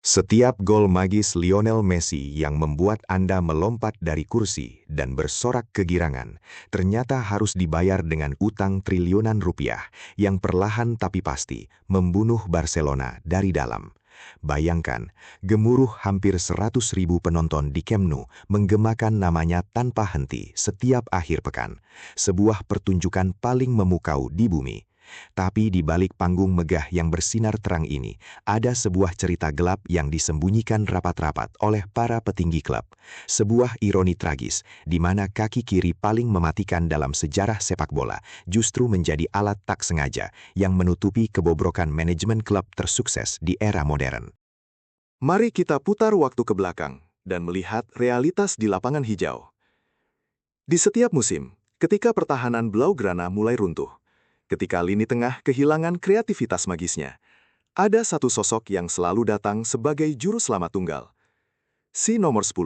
Setiap gol magis Lionel Messi yang membuat Anda melompat dari kursi dan bersorak kegirangan, ternyata harus dibayar dengan utang triliunan rupiah yang perlahan tapi pasti membunuh Barcelona dari dalam. Bayangkan, gemuruh hampir 100.000 penonton di Camp Nou menggemakan namanya tanpa henti setiap akhir pekan, sebuah pertunjukan paling memukau di bumi. Tapi di balik panggung megah yang bersinar terang ini, ada sebuah cerita gelap yang disembunyikan rapat-rapat oleh para petinggi klub. Sebuah ironi tragis, di mana kaki kiri paling mematikan dalam sejarah sepak bola justru menjadi alat tak sengaja yang menutupi kebobrokan manajemen klub tersukses di era modern. Mari kita putar waktu ke belakang dan melihat realitas di lapangan hijau. Di setiap musim, ketika pertahanan Blaugrana mulai runtuh, ketika lini tengah kehilangan kreativitas magisnya, ada satu sosok yang selalu datang sebagai juru selamat tunggal. Si nomor 10,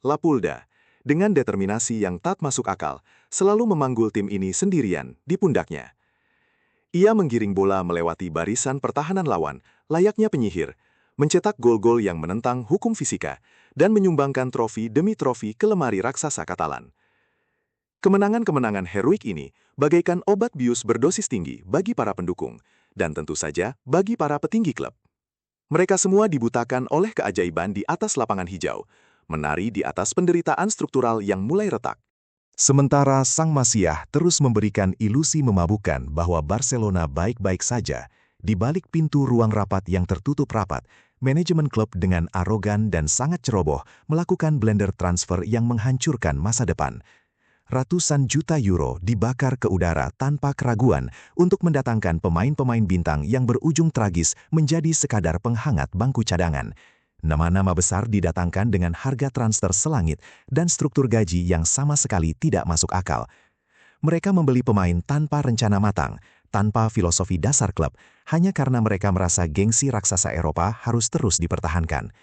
Lapulda, dengan determinasi yang tak masuk akal, selalu memanggul tim ini sendirian di pundaknya. Ia menggiring bola melewati barisan pertahanan lawan, layaknya penyihir, mencetak gol-gol yang menentang hukum fisika, dan menyumbangkan trofi demi trofi ke lemari raksasa Katalan. Kemenangan-kemenangan heroik ini bagaikan obat bius berdosis tinggi bagi para pendukung, dan tentu saja bagi para petinggi klub. Mereka semua dibutakan oleh keajaiban di atas lapangan hijau, menari di atas penderitaan struktural yang mulai retak. Sementara Sang Masiah terus memberikan ilusi memabukkan bahwa Barcelona baik-baik saja, di balik pintu ruang rapat yang tertutup rapat, manajemen klub dengan arogan dan sangat ceroboh melakukan blender transfer yang menghancurkan masa depan. Ratusan juta euro dibakar ke udara tanpa keraguan untuk mendatangkan pemain-pemain bintang yang berujung tragis menjadi sekadar penghangat bangku cadangan. Nama-nama besar didatangkan dengan harga transfer selangit dan struktur gaji yang sama sekali tidak masuk akal. Mereka membeli pemain tanpa rencana matang, tanpa filosofi dasar klub, hanya karena mereka merasa gengsi raksasa Eropa harus terus dipertahankan.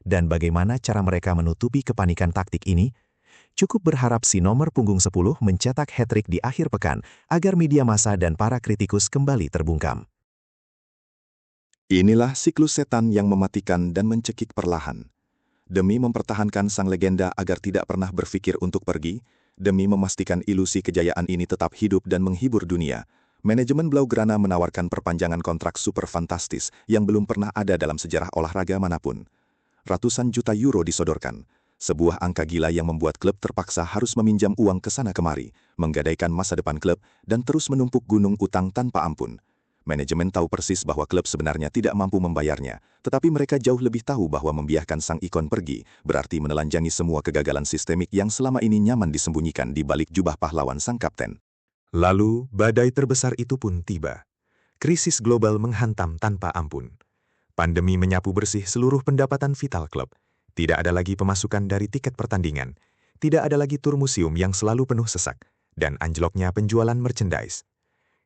Dan bagaimana cara mereka menutupi kepanikan taktik ini? Cukup berharap si nomor punggung 10 mencetak hat-trick di akhir pekan agar media massa dan para kritikus kembali terbungkam. Inilah siklus setan yang mematikan dan mencekik perlahan. Demi mempertahankan sang legenda agar tidak pernah berpikir untuk pergi, demi memastikan ilusi kejayaan ini tetap hidup dan menghibur dunia, manajemen Blaugrana menawarkan perpanjangan kontrak super fantastis yang belum pernah ada dalam sejarah olahraga manapun. Ratusan juta euro disodorkan. Sebuah angka gila yang membuat klub terpaksa harus meminjam uang ke sana kemari, menggadaikan masa depan klub, dan terus menumpuk gunung utang tanpa ampun. Manajemen tahu persis bahwa klub sebenarnya tidak mampu membayarnya, tetapi mereka jauh lebih tahu bahwa membiarkan sang ikon pergi berarti menelanjangi semua kegagalan sistemik yang selama ini nyaman disembunyikan di balik jubah pahlawan sang kapten. Lalu, badai terbesar itu pun tiba. Krisis global menghantam tanpa ampun. Pandemi menyapu bersih seluruh pendapatan vital klub. Tidak ada lagi pemasukan dari tiket pertandingan, tidak ada lagi tur museum yang selalu penuh sesak, dan anjloknya penjualan merchandise.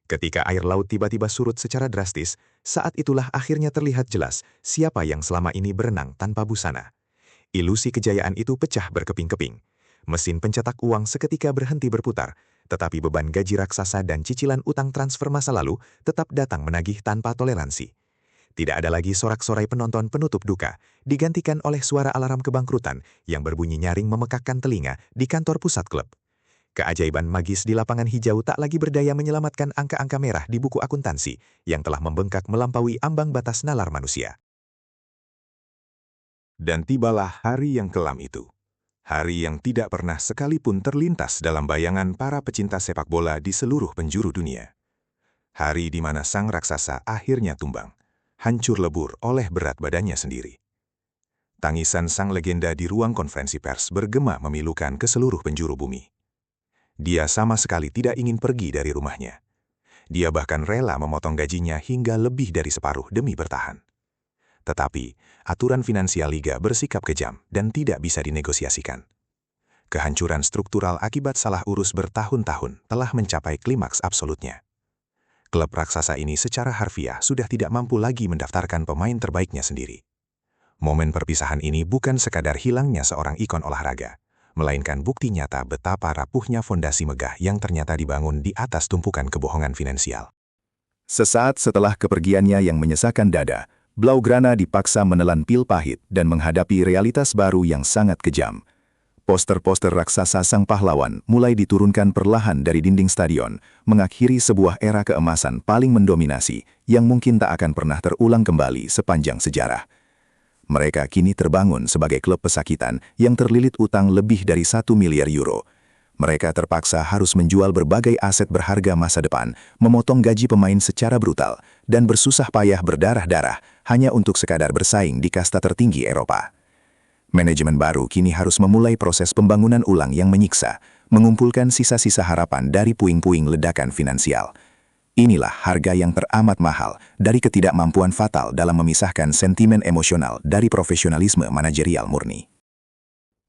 Ketika air laut tiba-tiba surut secara drastis, saat itulah akhirnya terlihat jelas siapa yang selama ini berenang tanpa busana. Ilusi kejayaan itu pecah berkeping-keping. Mesin pencetak uang seketika berhenti berputar, tetapi beban gaji raksasa dan cicilan utang transfer masa lalu tetap datang menagih tanpa toleransi. Tidak ada lagi sorak-sorai penonton penutup duka, digantikan oleh suara alarm kebangkrutan yang berbunyi nyaring memekakkan telinga di kantor pusat klub. Keajaiban magis di lapangan hijau tak lagi berdaya menyelamatkan angka-angka merah di buku akuntansi yang telah membengkak melampaui ambang batas nalar manusia. Dan tibalah hari yang kelam itu. Hari yang tidak pernah sekalipun terlintas dalam bayangan para pecinta sepak bola di seluruh penjuru dunia. Hari di mana sang raksasa akhirnya tumbang, hancur lebur oleh berat badannya sendiri. Tangisan sang legenda di ruang konferensi pers bergema memilukan ke seluruh penjuru bumi. Dia sama sekali tidak ingin pergi dari rumahnya. Dia bahkan rela memotong gajinya hingga lebih dari separuh demi bertahan. Tetapi, aturan finansial liga bersikap kejam dan tidak bisa dinegosiasikan. Kehancuran struktural akibat salah urus bertahun-tahun telah mencapai klimaks absolutnya. Klub raksasa ini secara harfiah sudah tidak mampu lagi mendaftarkan pemain terbaiknya sendiri. Momen perpisahan ini bukan sekadar hilangnya seorang ikon olahraga, melainkan bukti nyata betapa rapuhnya fondasi megah yang ternyata dibangun di atas tumpukan kebohongan finansial. Sesaat setelah kepergiannya yang menyesakan dada, Blaugrana dipaksa menelan pil pahit dan menghadapi realitas baru yang sangat kejam. Poster-poster raksasa sang pahlawan mulai diturunkan perlahan dari dinding stadion, mengakhiri sebuah era keemasan paling mendominasi yang mungkin tak akan pernah terulang kembali sepanjang sejarah. Mereka kini terbangun sebagai klub pesakitan yang terlilit utang lebih dari 1 miliar euro. Mereka terpaksa harus menjual berbagai aset berharga masa depan, memotong gaji pemain secara brutal, dan bersusah payah berdarah-darah hanya untuk sekadar bersaing di kasta tertinggi Eropa. Manajemen baru kini harus memulai proses pembangunan ulang yang menyiksa, mengumpulkan sisa-sisa harapan dari puing-puing ledakan finansial. Inilah harga yang teramat mahal dari ketidakmampuan fatal dalam memisahkan sentimen emosional dari profesionalisme manajerial murni.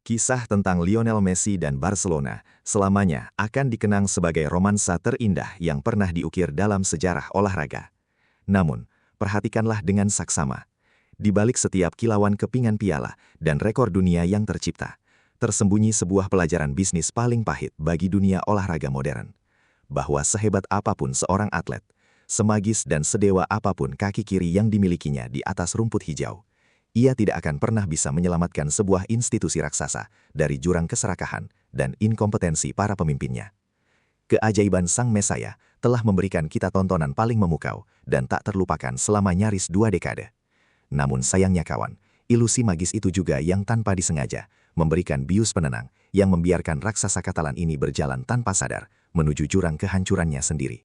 Kisah tentang Lionel Messi dan Barcelona selamanya akan dikenang sebagai romansa terindah yang pernah diukir dalam sejarah olahraga. Namun, perhatikanlah dengan saksama. Di balik setiap kilauan kepingan piala dan rekor dunia yang tercipta, tersembunyi sebuah pelajaran bisnis paling pahit bagi dunia olahraga modern. Bahwa sehebat apapun seorang atlet, semagis dan sedewa apapun kaki kiri yang dimilikinya di atas rumput hijau, ia tidak akan pernah bisa menyelamatkan sebuah institusi raksasa dari jurang keserakahan dan inkompetensi para pemimpinnya. Keajaiban Sang Mesaya telah memberikan kita tontonan paling memukau dan tak terlupakan selama nyaris 2 dekade. Namun sayangnya kawan, ilusi magis itu juga yang tanpa disengaja memberikan bius penenang yang membiarkan raksasa Katalan ini berjalan tanpa sadar menuju jurang kehancurannya sendiri.